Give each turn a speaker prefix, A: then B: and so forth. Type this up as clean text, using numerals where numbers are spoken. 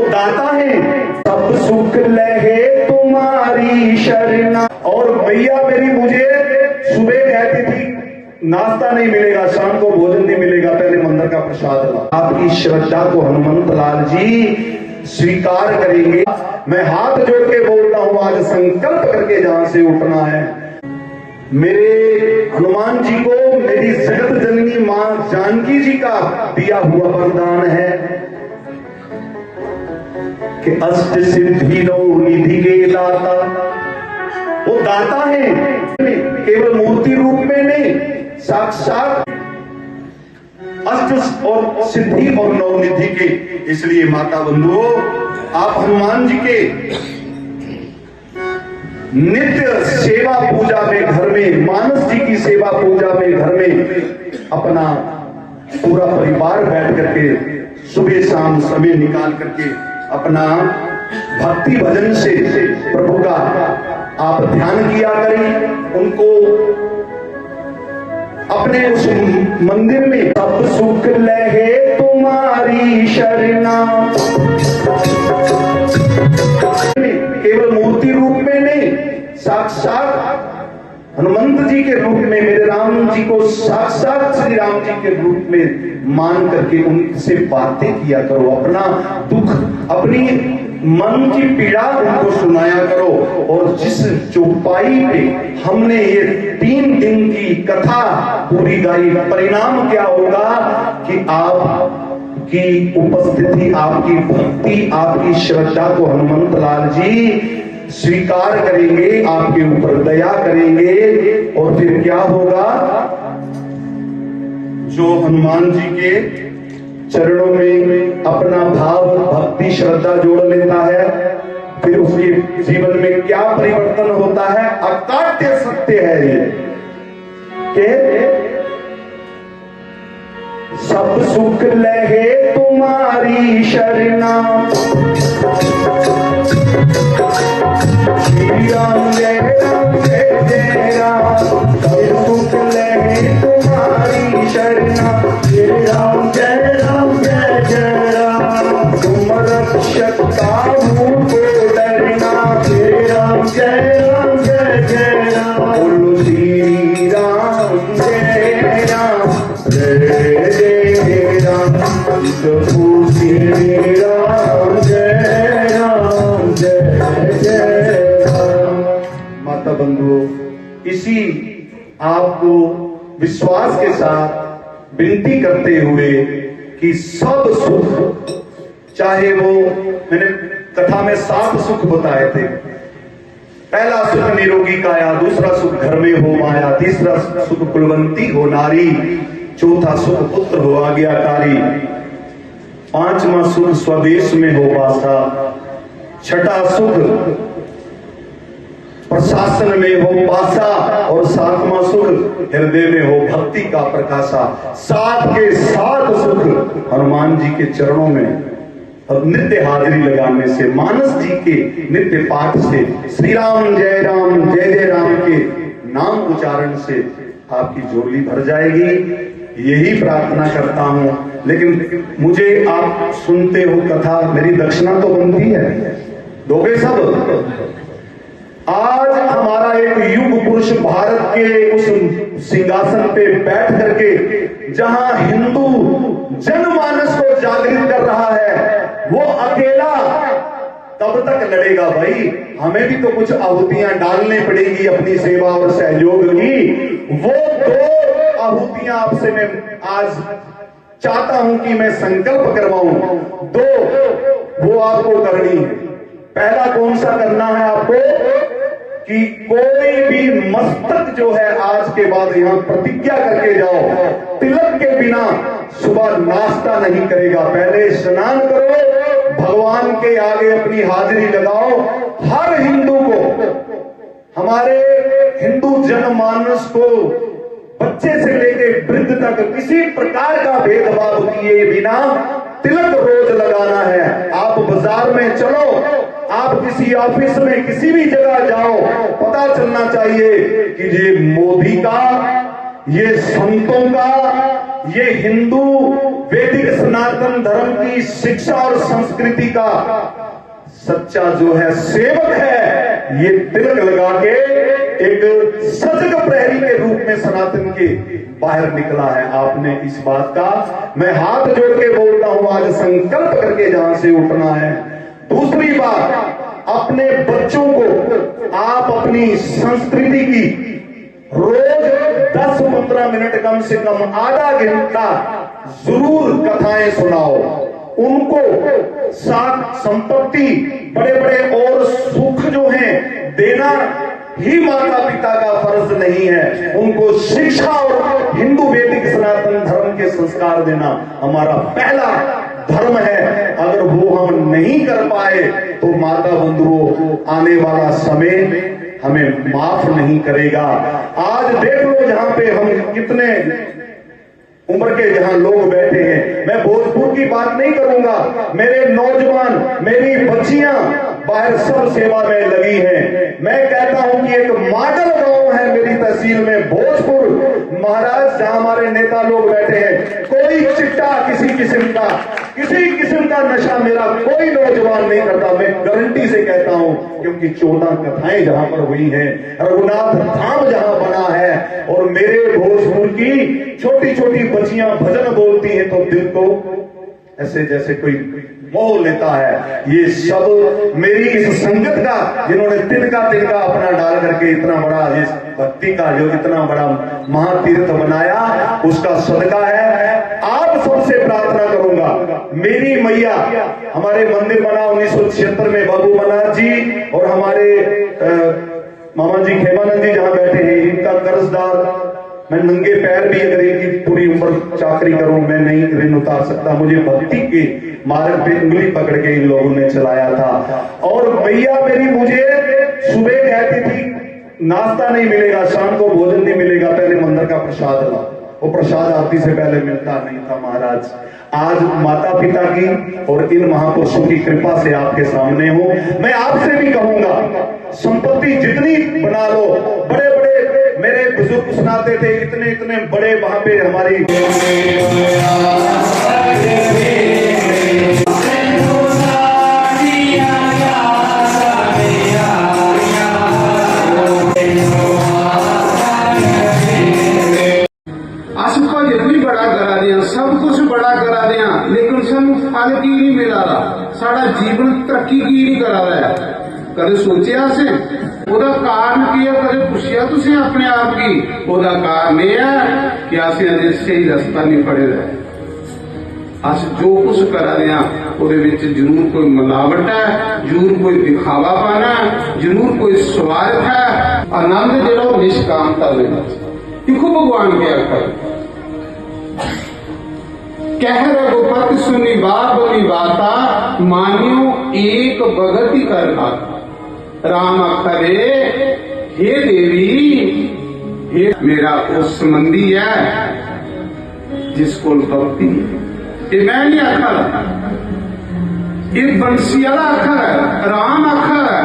A: दाता है, सब सुख लहे तुम्हारी शरणा। और भैया मेरी मुझे सुबह कहती थी नाश्ता नहीं मिलेगा, शाम को भोजन नहीं मिलेगा, पहले मंदिर का प्रसाद ला। आपकी श्रद्धा को हनुमंत लाल जी स्वीकार करेंगे। मैं हाथ जोड़ के बोलता हूं, आज संकल्प करके जहां से उठना है। मेरे हनुमान जी को मेरी जगत जननी मां जानकी जी का दिया हुआ वरदान है कि अष्ट सिद्धि नौ निधि के दाता। वो दाता है, केवल मूर्ति रूप में नहीं, साक्षात अष्ट और सिद्धि और नौ निधि के। इसलिए माता बंधुओं, आप हनुमान जी के नित्य सेवा पूजा में घर में, मानस जी की सेवा पूजा में घर में अपना पूरा परिवार बैठ करके सुबह शाम समय निकाल करके अपना भक्ति भजन से प्रभु का आप ध्यान किया करें। उनको अपने उस मंदिर में सब सुख लहे तुम्हारी शरणा, केवल मूर्ति रूप में नहीं, साक्षात हनुमंत जी के रूप में, मेरे राम जी को साक्षात श्री राम जी के रूप में मान करके उनसे बातें किया करो। अपना दुख, अपनी मन की पीड़ा उनको सुनाया करो। और जिस चौपाई पे हमने ये 3 दिन की कथा पूरी गाई, परिणाम क्या होगा कि आपकी उपस्थिति, आपकी भक्ति, आपकी श्रद्धा को हनुमंत लाल जी स्वीकार करेंगे, आपके ऊपर दया करेंगे। और फिर क्या होगा, जो हनुमान जी के चरणों में अपना भाव, भक्ति, श्रद्धा जोड़ लेता है, फिर उसके जीवन में क्या परिवर्तन होता है, अकाट्य सत्य है ये कि सब सुख लहे तुम्हारी शरणा। श्री राम जय राम जय जय राम, सब सुख लहे तुम्हारी शरणा। श्री राम जय राम जय जय राम, तुम रक्षक काहू को डरना। श्री राम जय राम जय जय राम, बोलो श्री राम जय राम जय जय राम, प्रभु श्री राम जय राम जय जय राम। माता बंधुओं, इसी आपको विश्वास के साथ विनती करते हुए कि सब सुख, चाहे वो मैंने कथा में 7 सुख बताए थे। पहला सुख निरोगी काया, दूसरा सुख घर में हो माया, तीसरा सुख कुलवंती हो नारी, चौथा सुख पुत्र हो आज्ञाकारी, 5वां सुख स्वदेश में हो वासा, छठा सुख प्रशासन में हो पासा, और 7वां सुख हृदय में हो भक्ति का प्रकाशा। 7 के 7 सुख हनुमान जी के चरणों में अब नित्य हाजिरी लगाने से, मानस जी के नित्य पाठ से, श्री राम जय राम के नाम उच्चारण से आपकी झोली भर जाएगी। यही प्रार्थना करता हूं। लेकिन मुझे आप सुनते हो कथा, मेरी दक्षिणा तो बनती है, दोगे सब। आज हमारा एक युग पुरुष भारत के उस सिंहासन पे बैठ करके जहां हिंदू जनमानस को जागृत कर रहा है, वो अकेला तब तक लड़ेगा भाई। हमें भी तो कुछ आहुतियां डालनी पड़ेगी अपनी सेवा और सहयोग की। वो 2 आहुतियां आपसे मैं आज चाहता हूं कि मैं संकल्प करवाऊं। 2 वो आपको करनी है। पहला कौन सा करना है आपको कि कोई भी मस्तक जो है आज के बाद यहां प्रतिज्ञा करके जाओ, तिलक के बिना सुबह नाश्ता नहीं करेगा। पहले स्नान करो, भगवान के आगे अपनी हाजिरी लगाओ। हर हिंदू को, हमारे हिंदू जनमानस को, बच्चे से लेके वृद्ध तक किसी प्रकार का भेदभाव किए बिना तिलक रोज लगाना है। आप बाजार में चलो, आप किसी ऑफिस में किसी भी जगह जाओ, पता चलना चाहिए कि ये मोदी का ये संतों का, ये हिंदू वैदिक सनातन धर्म की शिक्षा और संस्कृति का सच्चा जो है सेवक है, ये तिलक लगा के एक सजग प्रहरी के रूप में सनातन के बाहर निकला है। आपने इस बात का मैं हाथ जोड़ के बोलता हूं, आज संकल्प करके जहां से उठना है। दूसरी बात, अपने बच्चों को आप अपनी संस्कृति की रोज 10-15 मिनट, कम से कम आधा घंटा जरूर कथाएं सुनाओ। उनको साथ संपत्ति, बड़े बड़े और सुख जो हैं देना ही माता पिता का फर्ज नहीं है, उनको शिक्षा और हिंदू वैदिक सनातन धर्म के संस्कार देना हमारा पहला धर्म है। अगर वो हम नहीं कर पाए तो माता बंधुओं, आने वाला समय हमें माफ नहीं करेगा। आज देख लो जहां पे हम कितने उम्र के जहां लोग बैठे हैं, मैं भोजपुर की बात नहीं करूंगा, मेरे नौजवान, मेरी बच्चियां बाहर सब सेवा में लगी हैं। मैं कहता हूं कि एक मॉडल गांव है मेरी तहसील में भोजपुर महाराज, जहां हमारे नेता लोग बैठे हैं। कोई चिट्टा किसी किस्म का नशा मेरा कोई नौजवान नहीं करता, मैं गारंटी से कहता हूं, क्योंकि 14 कथाएं जहां पर हुई हैं, रघुनाथ धाम जहां बना है, और मेरे भोजपुर की छोटी छोटी बच्चियां भजन बोलती हैं तो दिल को ऐसे जैसे कोई मोह लेता है। ये सब मेरी इस संगत का, जिन्होंने तिनका अपना डाल करके इतना बड़ा इस भक्ति का जो इतना बड़ा महातीर्थ बनाया, उसका सदका है। आप सबसे प्रार्थना करूंगा, मेरी मैया, हमारे मंदिर बना 1976 में बाबू मनाथ जी और हमारे मामा जी खेमानंद जी जहां बैठे हैं, इनका कर्जदार मैं नंगे पैर भी अगर इनकी पूरी उम्र चाकरी करूं, मैं नहीं ऋण उतार सकता। मुझे भक्ति के मार्ग पे उंगली पकड़ के इन लोगों ने चलाया था। और भैया मेरी मुझे सुबह कहती थी नाश्ता नहीं मिलेगा, शाम को भोजन नहीं मिलेगा, पहले मंदिर का प्रसाद ला। वो प्रसाद आरती से पहले मिलता नहीं था महाराज। आज माता पिता की और इन महापुरुषों की कृपा से आपके सामने हूं। मैं आपसे भी कहूंगा, संपत्ति जितनी बना लो, बड़े बड़े मेरे बुजुर्ग सुनाते थे, इतने इतने बड़े वहां पे हमारी
B: बड़ा करा दिया, सब कुछ बड़ा करा दिया, लेकिन सानू फल की नहीं मिला रहा, साड़ा जीवन तरक्की की नहीं करा रहा है। कदे सोचा से ਉਹਦਾ ਕਾਰਨ ਕੀ ਹੈ, ਕਦੇ ਪੁੱਛਿਆ ਤੁਸੀਂ ਆਪਣੇ ਆਪ ਕੀ? ਉਹਦਾ ਕਾਰਨ ਇਹ ਹੈ ਕਿ ਅਸੀਂ ਅਜੇ ਸਹੀ ਰਸਤਾ ਨਹੀਂ ਫੜੇ ਰਹੇ। ਅਸੀਂ ਜੋ ਕੁਝ ਕਰ ਰਹੇ ਹਾਂ ਉਹਦੇ ਵਿੱਚ ਜ਼ਰੂਰ ਕੋਈ ਮਿਲਾਵਟ ਹੈ, ਜ਼ਰੂਰ ਕੋਈ ਦਿਖਾਵਾਪਨ ਹੈ, ਜ਼ਰੂਰ ਕੋਈ ਸਵਾਰਥ ਹੈ। ਆਨੰਦ ਜਿਹੜਾ ਉਹ ਨਿਸ਼ਕਾਮਤਾ ਦੇ ਵਿੱਚ ਦੇਖੋ ਭਗਵਾਨ ਕਿਹਾ ਕਰ कह रघुपति सुनी बाबली बाता, मानियो एक भगत ही कर पाता। राम अखरे हे देवी, हे मेरा उस संबंधी है जिसको भक्ति, ये मैं नहीं अखर, ये बंसी वाला अखर है, राम अखर है।